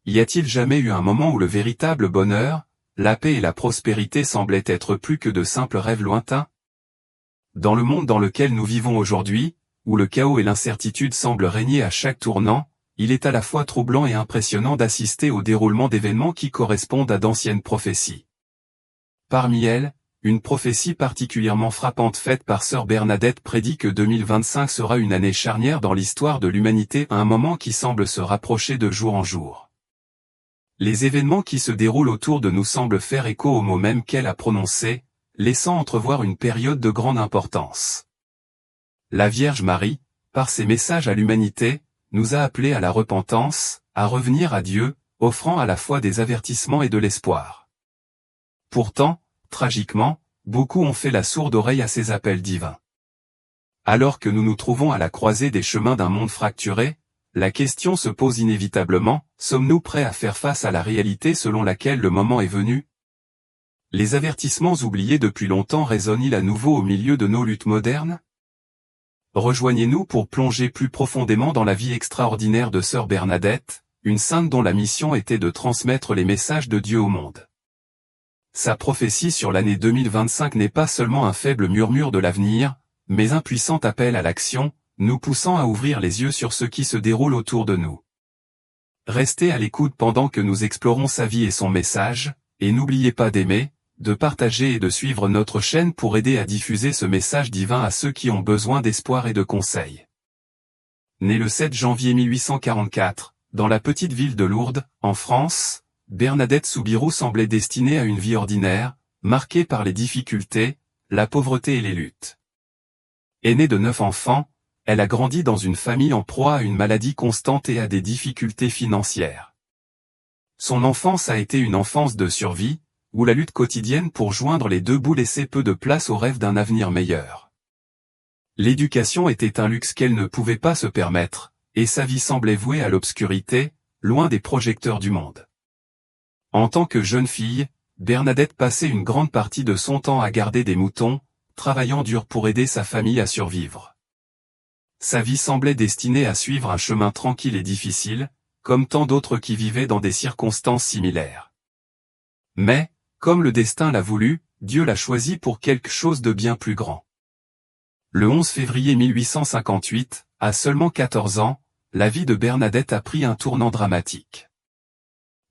y a-t-il jamais eu un moment où le véritable bonheur, la paix et la prospérité semblaient être plus que de simples rêves lointains? Dans le monde dans lequel nous vivons aujourd'hui, où le chaos et l'incertitude semblent régner à chaque tournant, il est à la fois troublant et impressionnant d'assister au déroulement d'événements qui correspondent à d'anciennes prophéties. Parmi elles, une prophétie particulièrement frappante faite par sœur Bernadette prédit que 2025 sera une année charnière dans l'histoire de l'humanité, un moment qui semble se rapprocher de jour en jour. Les événements qui se déroulent autour de nous semblent faire écho aux mots mêmes qu'elle a prononcés, laissant entrevoir une période de grande importance. La Vierge Marie, par ses messages à l'humanité, nous a appelés à la repentance, à revenir à Dieu, offrant à la fois des avertissements et de l'espoir. Pourtant, tragiquement, beaucoup ont fait la sourde oreille à ces appels divins. Alors que nous nous trouvons à la croisée des chemins d'un monde fracturé, la question se pose inévitablement, sommes-nous prêts à faire face à la réalité selon laquelle le moment est venu? Les avertissements oubliés depuis longtemps résonnent-ils à nouveau au milieu de nos luttes modernes? Rejoignez-nous pour plonger plus profondément dans la vie extraordinaire de sœur Bernadette, une sainte dont la mission était de transmettre les messages de Dieu au monde. Sa prophétie sur l'année 2025 n'est pas seulement un faible murmure de l'avenir, mais un puissant appel à l'action, nous poussant à ouvrir les yeux sur ce qui se déroule autour de nous. Restez à l'écoute pendant que nous explorons sa vie et son message, et n'oubliez pas d'aimer, de partager et de suivre notre chaîne pour aider à diffuser ce message divin à ceux qui ont besoin d'espoir et de conseils. Née le 7 janvier 1844, dans la petite ville de Lourdes, en France, Bernadette Soubirous semblait destinée à une vie ordinaire, marquée par les difficultés, la pauvreté et les luttes. Aînée de 9 enfants, elle a grandi dans une famille en proie à une maladie constante et à des difficultés financières. Son enfance a été une enfance de survie, où la lutte quotidienne pour joindre les deux bouts laissait peu de place au rêve d'un avenir meilleur. L'éducation était un luxe qu'elle ne pouvait pas se permettre, et sa vie semblait vouée à l'obscurité, loin des projecteurs du monde. En tant que jeune fille, Bernadette passait une grande partie de son temps à garder des moutons, travaillant dur pour aider sa famille à survivre. Sa vie semblait destinée à suivre un chemin tranquille et difficile, comme tant d'autres qui vivaient dans des circonstances similaires. Mais, comme le destin l'a voulu, Dieu l'a choisi pour quelque chose de bien plus grand. Le 11 février 1858, à seulement 14 ans, la vie de Bernadette a pris un tournant dramatique.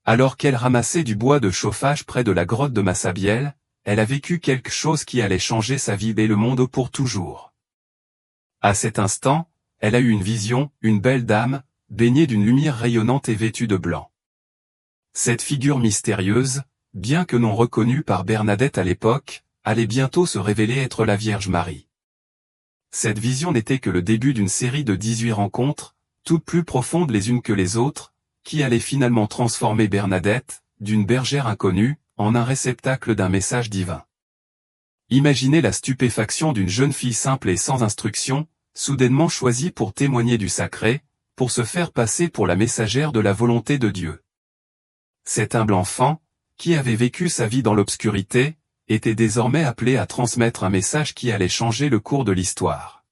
Alors qu'elle ramassait du bois de chauffage près de la grotte de Massabielle, elle a vécu quelque chose qui allait changer sa vie et le monde pour toujours. À cet instant, elle a eu une vision, une belle dame, baignée d'une lumière rayonnante et vêtue de blanc. Cette figure mystérieuse, bien que non reconnue par Bernadette à l'époque, allait bientôt se révéler être la Vierge Marie. Cette vision n'était que le début d'une série de 18 rencontres, toutes plus profondes les unes que les autres, qui allaient finalement transformer Bernadette, d'une bergère inconnue, en un réceptacle d'un message divin. Imaginez la stupéfaction d'une jeune fille simple et sans instruction, soudainement choisie pour témoigner du sacré, pour se faire passer pour la messagère de la volonté de Dieu. Cet humble enfant, qui avait vécu sa vie dans l'obscurité, était désormais appelé à transmettre un message qui allait changer le cours de l'histoire.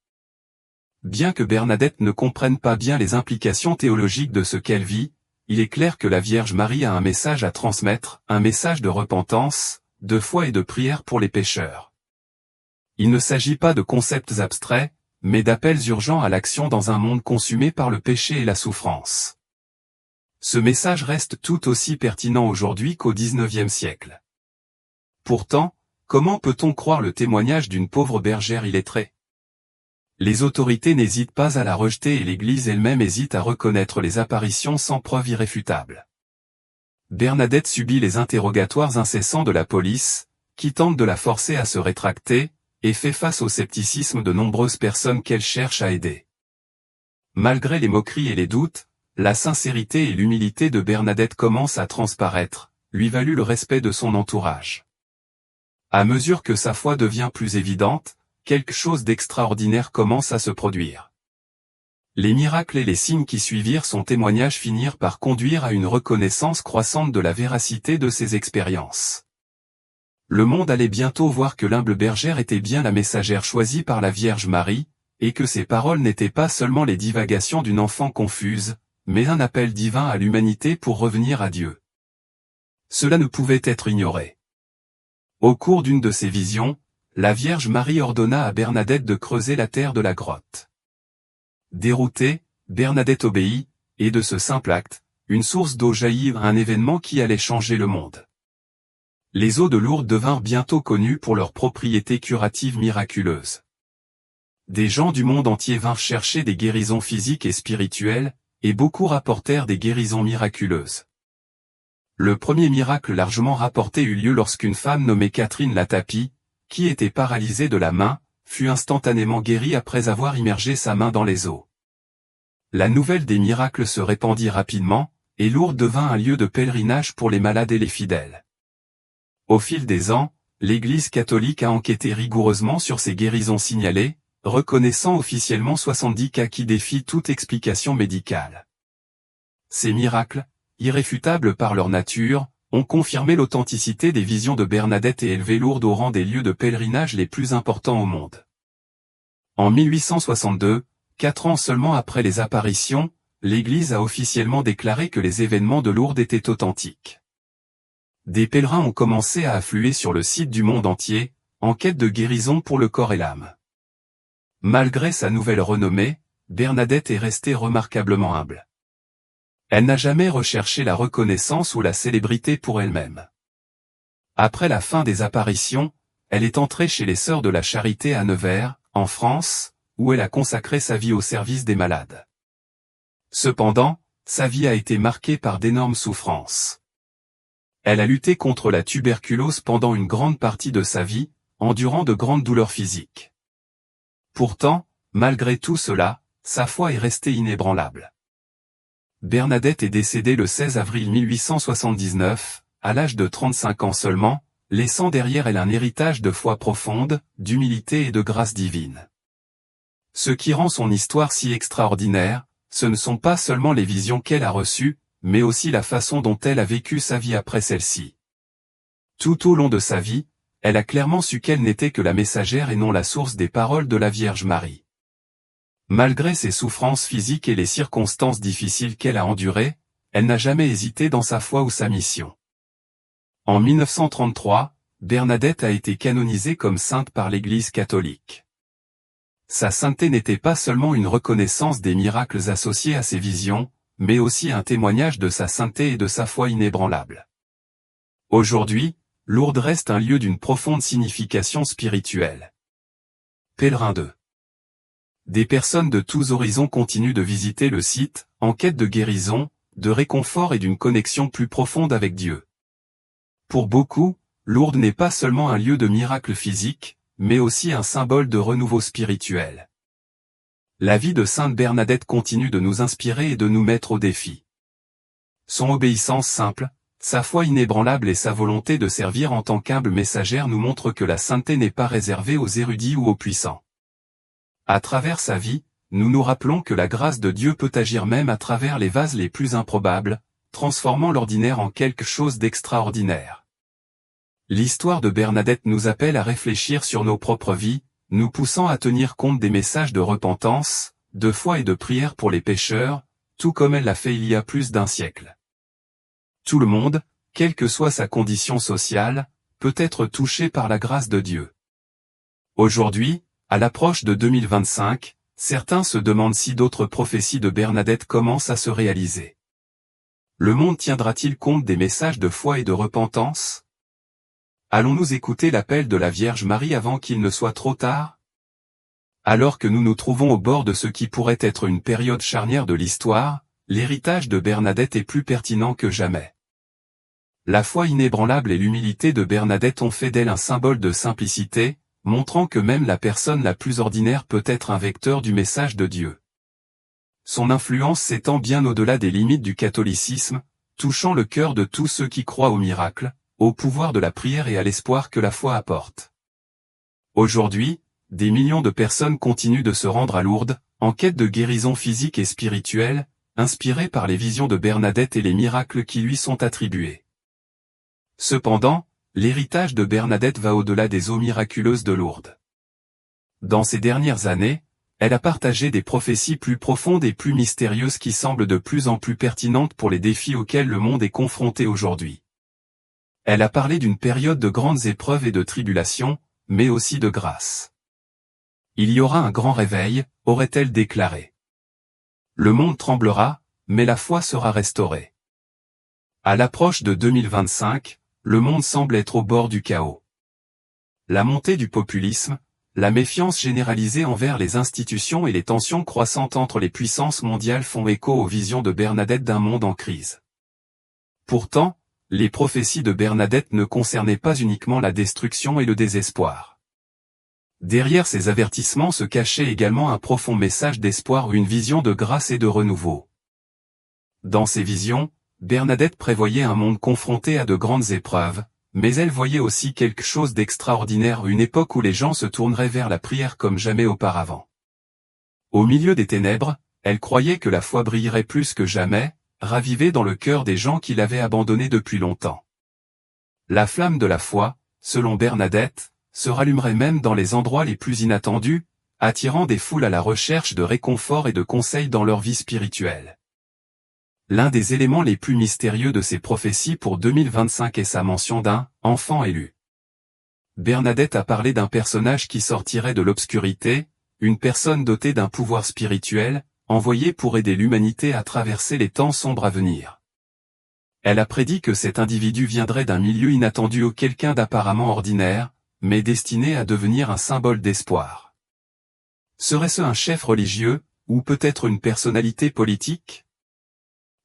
Bien que Bernadette ne comprenne pas bien les implications théologiques de ce qu'elle vit, il est clair que la Vierge Marie a un message à transmettre, un message de repentance, de foi et de prière pour les pécheurs. Il ne s'agit pas de concepts abstraits, mais d'appels urgents à l'action dans un monde consumé par le péché et la souffrance. Ce message reste tout aussi pertinent aujourd'hui qu'au XIXe siècle. Pourtant, comment peut-on croire le témoignage d'une pauvre bergère illettrée? Les autorités n'hésitent pas à la rejeter et l'Église elle-même hésite à reconnaître les apparitions sans preuve irréfutable. Bernadette subit les interrogatoires incessants de la police, qui tente de la forcer à se rétracter, et fait face au scepticisme de nombreuses personnes qu'elle cherche à aider. Malgré les moqueries et les doutes, la sincérité et l'humilité de Bernadette commencent à transparaître, lui valut le respect de son entourage. À mesure que sa foi devient plus évidente, quelque chose d'extraordinaire commence à se produire. Les miracles et les signes qui suivirent son témoignage finirent par conduire à une reconnaissance croissante de la véracité de ses expériences. Le monde allait bientôt voir que l'humble bergère était bien la messagère choisie par la Vierge Marie, et que ses paroles n'étaient pas seulement les divagations d'une enfant confuse, mais un appel divin à l'humanité pour revenir à Dieu. Cela ne pouvait être ignoré. Au cours d'une de ses visions, la Vierge Marie ordonna à Bernadette de creuser la terre de la grotte. Déroutée, Bernadette obéit, et de ce simple acte, une source d'eau jaillit, un événement qui allait changer le monde. Les eaux de Lourdes devinrent bientôt connues pour leurs propriétés curatives miraculeuses. Des gens du monde entier vinrent chercher des guérisons physiques et spirituelles, et beaucoup rapportèrent des guérisons miraculeuses. Le premier miracle largement rapporté eut lieu lorsqu'une femme nommée Catherine Latapie, qui était paralysée de la main, fut instantanément guérie après avoir immergé sa main dans les eaux. La nouvelle des miracles se répandit rapidement, et Lourdes devint un lieu de pèlerinage pour les malades et les fidèles. Au fil des ans, l'Église catholique a enquêté rigoureusement sur ces guérisons signalées, reconnaissant officiellement 70 cas qui défient toute explication médicale. Ces miracles, irréfutables par leur nature, ont confirmé l'authenticité des visions de Bernadette et élevé Lourdes au rang des lieux de pèlerinage les plus importants au monde. En 1862, 4 ans seulement après les apparitions, l'Église a officiellement déclaré que les événements de Lourdes étaient authentiques. Des pèlerins ont commencé à affluer sur le site du monde entier, en quête de guérison pour le corps et l'âme. Malgré sa nouvelle renommée, Bernadette est restée remarquablement humble. Elle n'a jamais recherché la reconnaissance ou la célébrité pour elle-même. Après la fin des apparitions, elle est entrée chez les Sœurs de la Charité à Nevers, en France, où elle a consacré sa vie au service des malades. Cependant, sa vie a été marquée par d'énormes souffrances. Elle a lutté contre la tuberculose pendant une grande partie de sa vie, endurant de grandes douleurs physiques. Pourtant, malgré tout cela, sa foi est restée inébranlable. Bernadette est décédée le 16 avril 1879, à l'âge de 35 ans seulement, laissant derrière elle un héritage de foi profonde, d'humilité et de grâce divine. Ce qui rend son histoire si extraordinaire, ce ne sont pas seulement les visions qu'elle a reçues, mais aussi la façon dont elle a vécu sa vie après celle-ci. Tout au long de sa vie, elle a clairement su qu'elle n'était que la messagère et non la source des paroles de la Vierge Marie. Malgré ses souffrances physiques et les circonstances difficiles qu'elle a endurées, elle n'a jamais hésité dans sa foi ou sa mission. En 1933, Bernadette a été canonisée comme sainte par l'Église catholique. Sa sainteté n'était pas seulement une reconnaissance des miracles associés à ses visions, mais aussi un témoignage de sa sainteté et de sa foi inébranlable. Aujourd'hui, Lourdes reste un lieu d'une profonde signification spirituelle. Pèlerins 2. Des personnes de tous horizons continuent de visiter le site, en quête de guérison, de réconfort et d'une connexion plus profonde avec Dieu. Pour beaucoup, Lourdes n'est pas seulement un lieu de miracles physiques, mais aussi un symbole de renouveau spirituel. La vie de Sainte Bernadette continue de nous inspirer et de nous mettre au défi. Son obéissance simple, sa foi inébranlable et sa volonté de servir en tant qu'humble messagère nous montrent que la sainteté n'est pas réservée aux érudits ou aux puissants. À travers sa vie, nous nous rappelons que la grâce de Dieu peut agir même à travers les vases les plus improbables, transformant l'ordinaire en quelque chose d'extraordinaire. L'histoire de Bernadette nous appelle à réfléchir sur nos propres vies, nous poussant à tenir compte des messages de repentance, de foi et de prière pour les pécheurs, tout comme elle l'a fait il y a plus d'un siècle. Tout le monde, quelle que soit sa condition sociale, peut être touché par la grâce de Dieu. Aujourd'hui, à l'approche de 2025, certains se demandent si d'autres prophéties de Bernadette commencent à se réaliser. Le monde tiendra-t-il compte des messages de foi et de repentance? Allons-nous écouter l'appel de la Vierge Marie avant qu'il ne soit trop tard? Alors que nous nous trouvons au bord de ce qui pourrait être une période charnière de l'histoire, l'héritage de Bernadette est plus pertinent que jamais. La foi inébranlable et l'humilité de Bernadette ont fait d'elle un symbole de simplicité, montrant que même la personne la plus ordinaire peut être un vecteur du message de Dieu. Son influence s'étend bien au-delà des limites du catholicisme, touchant le cœur de tous ceux qui croient au miracle, au pouvoir de la prière et à l'espoir que la foi apporte. Aujourd'hui, des millions de personnes continuent de se rendre à Lourdes, en quête de guérison physique et spirituelle, inspirées par les visions de Bernadette et les miracles qui lui sont attribués. Cependant, l'héritage de Bernadette va au-delà des eaux miraculeuses de Lourdes. Dans ces dernières années, elle a partagé des prophéties plus profondes et plus mystérieuses qui semblent de plus en plus pertinentes pour les défis auxquels le monde est confronté aujourd'hui. Elle a parlé d'une période de grandes épreuves et de tribulations, mais aussi de grâce. Il y aura un grand réveil, aurait-elle déclaré. Le monde tremblera, mais la foi sera restaurée. À l'approche de 2025, le monde semble être au bord du chaos. La montée du populisme, la méfiance généralisée envers les institutions et les tensions croissantes entre les puissances mondiales font écho aux visions de Bernadette d'un monde en crise. Pourtant, les prophéties de Bernadette ne concernaient pas uniquement la destruction et le désespoir. Derrière ces avertissements se cachait également un profond message d'espoir ou une vision de grâce et de renouveau. Dans ces visions, Bernadette prévoyait un monde confronté à de grandes épreuves, mais elle voyait aussi quelque chose d'extraordinaire, une époque où les gens se tourneraient vers la prière comme jamais auparavant. Au milieu des ténèbres, elle croyait que la foi brillerait plus que jamais, ravivée dans le cœur des gens qui l'avaient abandonnée depuis longtemps. La flamme de la foi, selon Bernadette, se rallumerait même dans les endroits les plus inattendus, attirant des foules à la recherche de réconfort et de conseils dans leur vie spirituelle. L'un des éléments les plus mystérieux de ces prophéties pour 2025 est sa mention d'un « enfant élu ». Bernadette a parlé d'un personnage qui sortirait de l'obscurité, une personne dotée d'un pouvoir spirituel, envoyée pour aider l'humanité à traverser les temps sombres à venir. Elle a prédit que cet individu viendrait d'un milieu inattendu ou quelqu'un d'apparemment ordinaire, mais destiné à devenir un symbole d'espoir. Serait-ce un chef religieux, ou peut-être une personnalité politique ?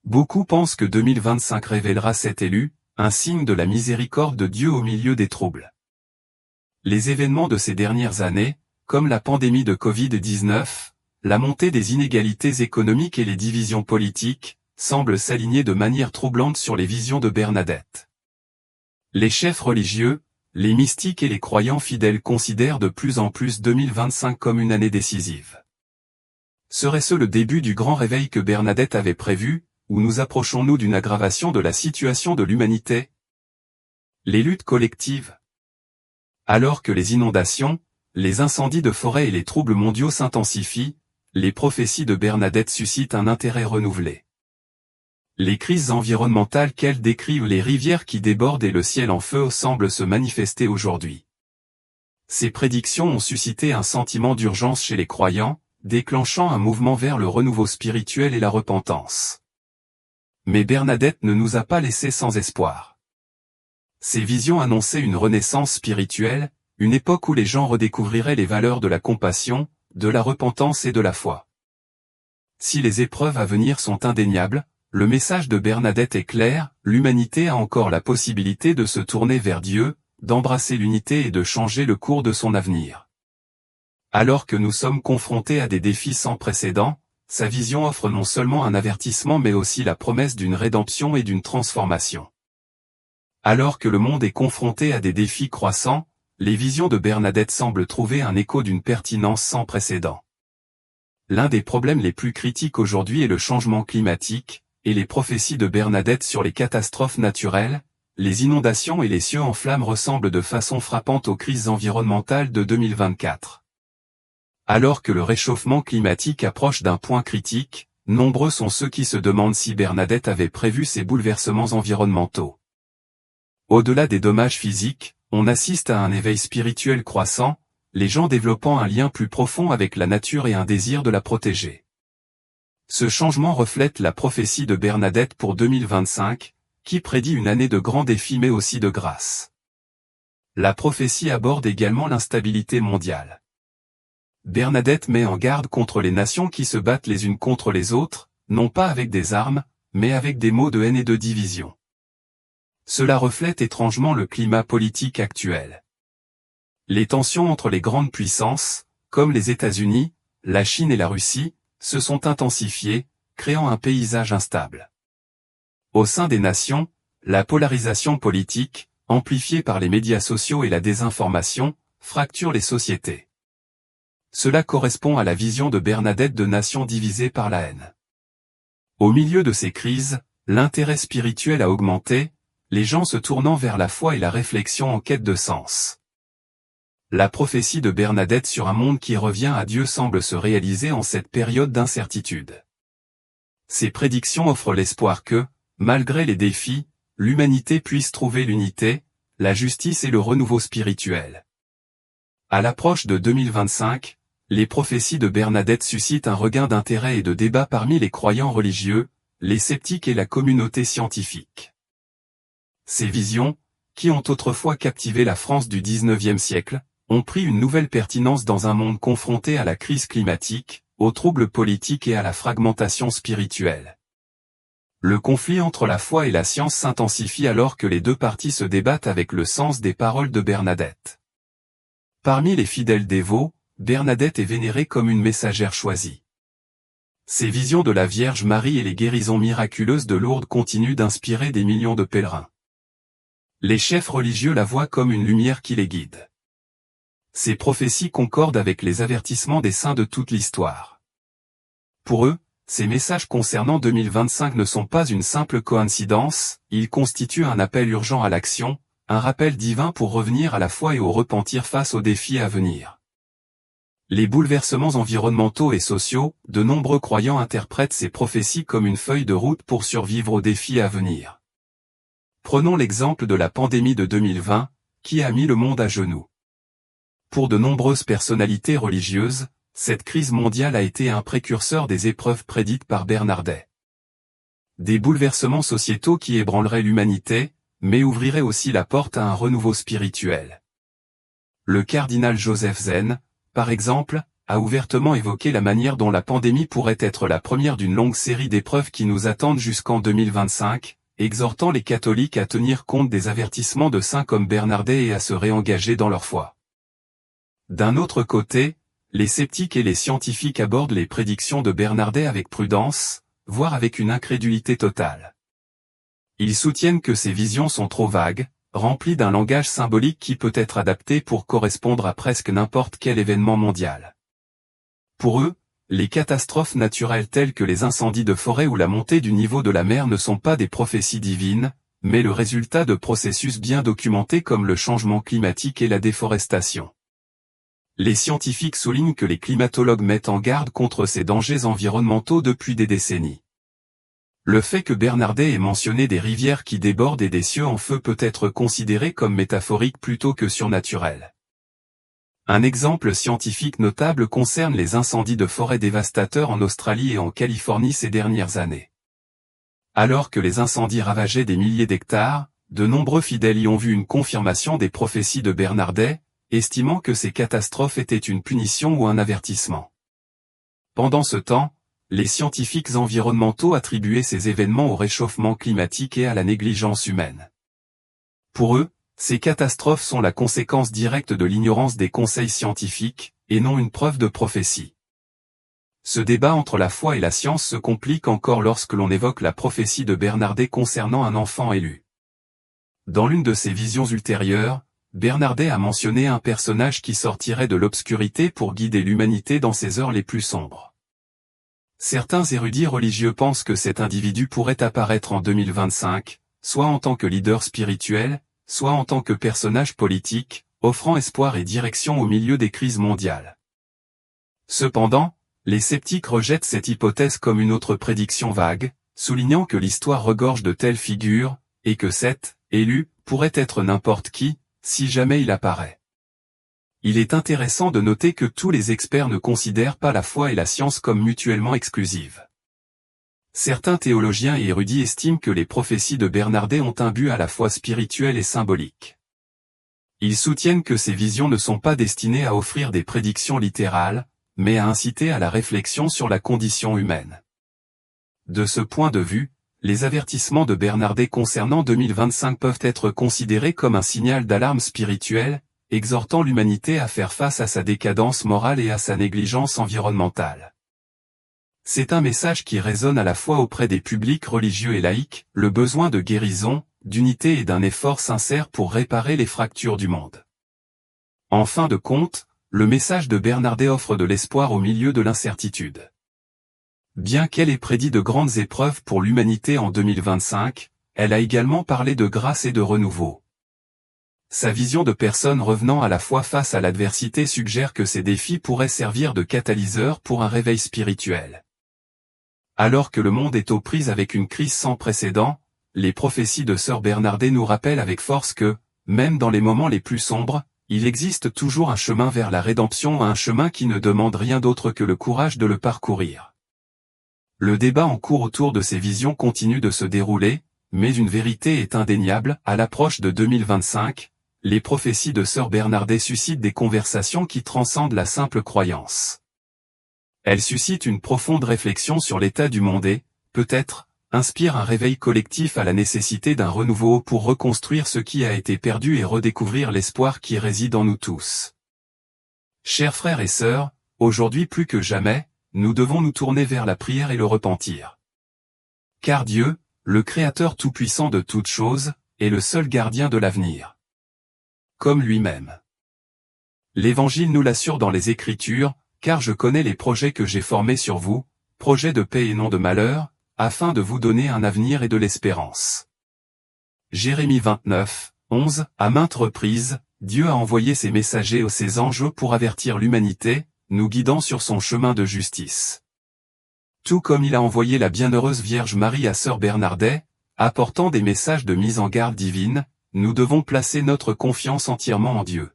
Beaucoup pensent que 2025 révélera cet élu, un signe de la miséricorde de Dieu au milieu des troubles. Les événements de ces dernières années, comme la pandémie de Covid-19, la montée des inégalités économiques et les divisions politiques, semblent s'aligner de manière troublante sur les visions de Bernadette. Les chefs religieux, les mystiques et les croyants fidèles considèrent de plus en plus 2025 comme une année décisive. Serait-ce le début du grand réveil que Bernadette avait prévu, ou nous approchons-nous d'une aggravation de la situation de l'humanité? Les luttes collectives. Alors que les inondations, les incendies de forêt et les troubles mondiaux s'intensifient, les prophéties de Bernadette suscitent un intérêt renouvelé. Les crises environnementales qu'elle décrit ou les rivières qui débordent et le ciel en feu semblent se manifester aujourd'hui. Ces prédictions ont suscité un sentiment d'urgence chez les croyants, déclenchant un mouvement vers le renouveau spirituel et la repentance. Mais Bernadette ne nous a pas laissés sans espoir. Ces visions annonçaient une renaissance spirituelle, une époque où les gens redécouvriraient les valeurs de la compassion, de la repentance et de la foi. Si les épreuves à venir sont indéniables, le message de Bernadette est clair, l'humanité a encore la possibilité de se tourner vers Dieu, d'embrasser l'unité et de changer le cours de son avenir. Alors que nous sommes confrontés à des défis sans précédent, sa vision offre non seulement un avertissement mais aussi la promesse d'une rédemption et d'une transformation. Alors que le monde est confronté à des défis croissants, les visions de Bernadette semblent trouver un écho d'une pertinence sans précédent. L'un des problèmes les plus critiques aujourd'hui est le changement climatique, et les prophéties de Bernadette sur les catastrophes naturelles, les inondations et les cieux en flammes ressemblent de façon frappante aux crises environnementales de 2024. Alors que le réchauffement climatique approche d'un point critique, nombreux sont ceux qui se demandent si Bernadette avait prévu ces bouleversements environnementaux. Au-delà des dommages physiques, on assiste à un éveil spirituel croissant, les gens développant un lien plus profond avec la nature et un désir de la protéger. Ce changement reflète la prophétie de Bernadette pour 2025, qui prédit une année de grands défis mais aussi de grâce. La prophétie aborde également l'instabilité mondiale. Bernadette met en garde contre les nations qui se battent les unes contre les autres, non pas avec des armes, mais avec des mots de haine et de division. Cela reflète étrangement le climat politique actuel. Les tensions entre les grandes puissances, comme les États-Unis, la Chine et la Russie, se sont intensifiées, créant un paysage instable. Au sein des nations, la polarisation politique, amplifiée par les médias sociaux et la désinformation, fracture les sociétés. Cela correspond à la vision de Bernadette de nations divisées par la haine. Au milieu de ces crises, l'intérêt spirituel a augmenté, les gens se tournant vers la foi et la réflexion en quête de sens. La prophétie de Bernadette sur un monde qui revient à Dieu semble se réaliser en cette période d'incertitude. Ces prédictions offrent l'espoir que, malgré les défis, l'humanité puisse trouver l'unité, la justice et le renouveau spirituel. À l'approche de 2025, les prophéties de Bernadette suscitent un regain d'intérêt et de débat parmi les croyants religieux, les sceptiques et la communauté scientifique. Ces visions, qui ont autrefois captivé la France du XIXe siècle, ont pris une nouvelle pertinence dans un monde confronté à la crise climatique, aux troubles politiques et à la fragmentation spirituelle. Le conflit entre la foi et la science s'intensifie alors que les deux parties se débattent avec le sens des paroles de Bernadette. Parmi les fidèles dévots, Bernadette est vénérée comme une messagère choisie. Ses visions de la Vierge Marie et les guérisons miraculeuses de Lourdes continuent d'inspirer des millions de pèlerins. Les chefs religieux la voient comme une lumière qui les guide. Ces prophéties concordent avec les avertissements des saints de toute l'histoire. Pour eux, ces messages concernant 2025 ne sont pas une simple coïncidence, ils constituent un appel urgent à l'action, un rappel divin pour revenir à la foi et au repentir face aux défis à venir. Les bouleversements environnementaux et sociaux, de nombreux croyants interprètent ces prophéties comme une feuille de route pour survivre aux défis à venir. Prenons l'exemple de la pandémie de 2020, qui a mis le monde à genoux. Pour de nombreuses personnalités religieuses, cette crise mondiale a été un précurseur des épreuves prédites par Bernadette. Des bouleversements sociétaux qui ébranleraient l'humanité, mais ouvriraient aussi la porte à un renouveau spirituel. Le cardinal Joseph Zen, par exemple, a ouvertement évoqué la manière dont la pandémie pourrait être la première d'une longue série d'épreuves qui nous attendent jusqu'en 2025, exhortant les catholiques à tenir compte des avertissements de saints comme Bernadette et à se réengager dans leur foi. D'un autre côté, les sceptiques et les scientifiques abordent les prédictions de Bernadette avec prudence, voire avec une incrédulité totale. Ils soutiennent que ces visions sont trop vagues, remplies d'un langage symbolique qui peut être adapté pour correspondre à presque n'importe quel événement mondial. Pour eux, les catastrophes naturelles telles que les incendies de forêt ou la montée du niveau de la mer ne sont pas des prophéties divines, mais le résultat de processus bien documentés comme le changement climatique et la déforestation. Les scientifiques soulignent que les climatologues mettent en garde contre ces dangers environnementaux depuis des décennies. Le fait que Bernadette ait mentionné des rivières qui débordent et des cieux en feu peut être considéré comme métaphorique plutôt que surnaturel. Un exemple scientifique notable concerne les incendies de forêt dévastateurs en Australie et en Californie ces dernières années. Alors que les incendies ravageaient des milliers d'hectares, de nombreux fidèles y ont vu une confirmation des prophéties de Bernadette, estimant que ces catastrophes étaient une punition ou un avertissement. Pendant ce temps, les scientifiques environnementaux attribuaient ces événements au réchauffement climatique et à la négligence humaine. Pour eux, ces catastrophes sont la conséquence directe de l'ignorance des conseils scientifiques, et non une preuve de prophétie. Ce débat entre la foi et la science se complique encore lorsque l'on évoque la prophétie de Bernadette concernant un enfant élu. Dans l'une de ses visions ultérieures, Bernadette a mentionné un personnage qui sortirait de l'obscurité pour guider l'humanité dans ses heures les plus sombres. Certains érudits religieux pensent que cet individu pourrait apparaître en 2025, soit en tant que leader spirituel, soit en tant que personnage politique, offrant espoir et direction au milieu des crises mondiales. Cependant, les sceptiques rejettent cette hypothèse comme une autre prédiction vague, soulignant que l'histoire regorge de telles figures, et que cet élu pourrait être n'importe qui, si jamais il apparaît. Il est intéressant de noter que tous les experts ne considèrent pas la foi et la science comme mutuellement exclusives. Certains théologiens et érudits estiment que les prophéties de Bernadette ont un but à la fois spirituel et symbolique. Ils soutiennent que ces visions ne sont pas destinées à offrir des prédictions littérales, mais à inciter à la réflexion sur la condition humaine. De ce point de vue, les avertissements de Bernadette concernant 2025 peuvent être considérés comme un signal d'alarme spirituel, exhortant l'humanité à faire face à sa décadence morale et à sa négligence environnementale. C'est un message qui résonne à la fois auprès des publics religieux et laïcs, le besoin de guérison, d'unité et d'un effort sincère pour réparer les fractures du monde. En fin de compte, le message de Bernadette offre de l'espoir au milieu de l'incertitude. Bien qu'elle ait prédit de grandes épreuves pour l'humanité en 2025, elle a également parlé de grâce et de renouveau. sa vision de personne revenant à la foi face à l'adversité suggère que ces défis pourraient servir de catalyseur pour un réveil spirituel. Alors que le monde est aux prises avec une crise sans précédent, les prophéties de Sœur Bernardet nous rappellent avec force que, même dans les moments les plus sombres, il existe toujours un chemin vers la rédemption, un chemin qui ne demande rien d'autre que le courage de le parcourir. Le débat en cours autour de ces visions continue de se dérouler, mais une vérité est indéniable, à l'approche de 2025, les prophéties de Sœur Bernardet suscitent des conversations qui transcendent la simple croyance. Elles suscitent une profonde réflexion sur l'état du monde et, peut-être, inspirent un réveil collectif à la nécessité d'un renouveau pour reconstruire ce qui a été perdu et redécouvrir l'espoir qui réside en nous tous. Chers frères et sœurs, aujourd'hui plus que jamais, nous devons nous tourner vers la prière et le repentir. Car Dieu, le Créateur tout-puissant de toutes choses, est le seul gardien de l'avenir. Comme lui-même. L'Évangile nous l'assure dans les Écritures, car je connais les projets que j'ai formés sur vous, projets de paix et non de malheur, afin de vous donner un avenir et de l'espérance. Jérémie 29, 11, à maintes reprises, Dieu a envoyé ses messagers ou ses anges pour avertir l'humanité, nous guidant sur son chemin de justice. Tout comme il a envoyé la bienheureuse Vierge Marie à Sœur Bernardet, apportant des messages de mise en garde divine, nous devons placer notre confiance entièrement en Dieu.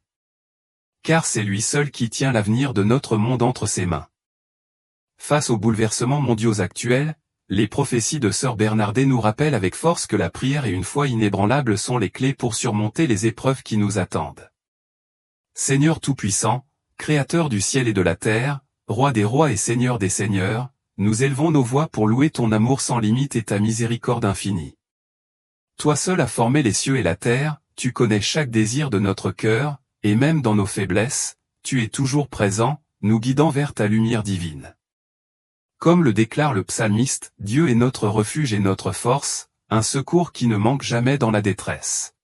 Car c'est lui seul qui tient l'avenir de notre monde entre ses mains. Face aux bouleversements mondiaux actuels, les prophéties de Sœur Bernardet nous rappellent avec force que la prière et une foi inébranlable sont les clés pour surmonter les épreuves qui nous attendent. Seigneur Tout-Puissant, Créateur du ciel et de la terre, Roi des rois et Seigneur des seigneurs, nous élevons nos voix pour louer ton amour sans limite et ta miséricorde infinie. Toi seul as formé les cieux et la terre, tu connais chaque désir de notre cœur, et même dans nos faiblesses, tu es toujours présent, nous guidant vers ta lumière divine. Comme le déclare le psalmiste, Dieu est notre refuge et notre force, un secours qui ne manque jamais dans la détresse.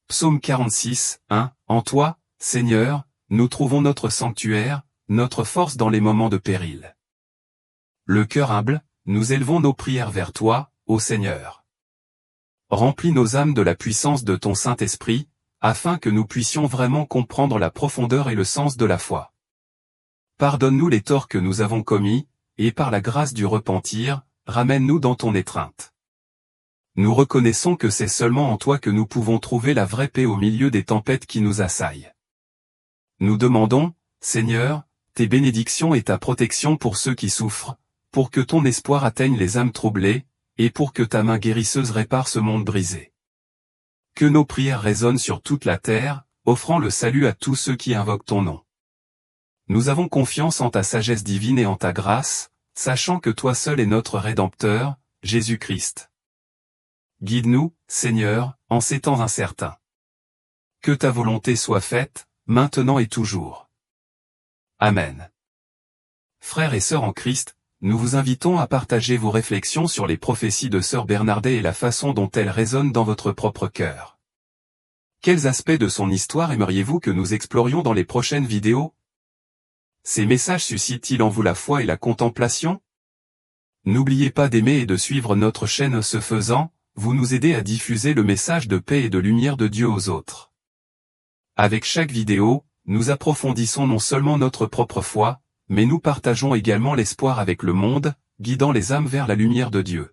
Psaume 46, 1, en toi, Seigneur, nous trouvons notre sanctuaire, notre force dans les moments de péril. Le cœur humble, nous élevons nos prières vers toi, ô Seigneur. Remplis nos âmes de la puissance de ton Saint-Esprit, afin que nous puissions vraiment comprendre la profondeur et le sens de la foi. Pardonne-nous les torts que nous avons commis, et par la grâce du repentir, ramène-nous dans ton étreinte. Nous reconnaissons que c'est seulement en toi que nous pouvons trouver la vraie paix au milieu des tempêtes qui nous assaillent. Nous demandons, Seigneur, tes bénédictions et ta protection pour ceux qui souffrent, pour que ton espoir atteigne les âmes troublées, et pour que ta main guérisseuse répare ce monde brisé. Que nos prières résonnent sur toute la terre, offrant le salut à tous ceux qui invoquent ton nom. Nous avons confiance en ta sagesse divine et en ta grâce, sachant que toi seul es notre Rédempteur, Jésus-Christ. Guide-nous, Seigneur, en ces temps incertains. Que ta volonté soit faite, maintenant et toujours. Amen. Frères et sœurs en Christ, nous vous invitons à partager vos réflexions sur les prophéties de Sœur Bernardet et la façon dont elles résonnent dans votre propre cœur. Quels aspects de son histoire aimeriez-vous que nous explorions dans les prochaines vidéos? Ces messages suscitent-ils en vous la foi et la contemplation? N'oubliez pas d'aimer et de suivre notre chaîne. Ce faisant, vous nous aidez à diffuser le message de paix et de lumière de Dieu aux autres. Avec chaque vidéo, nous approfondissons non seulement notre propre foi, mais nous partageons également l'espoir avec le monde, guidant les âmes vers la lumière de Dieu.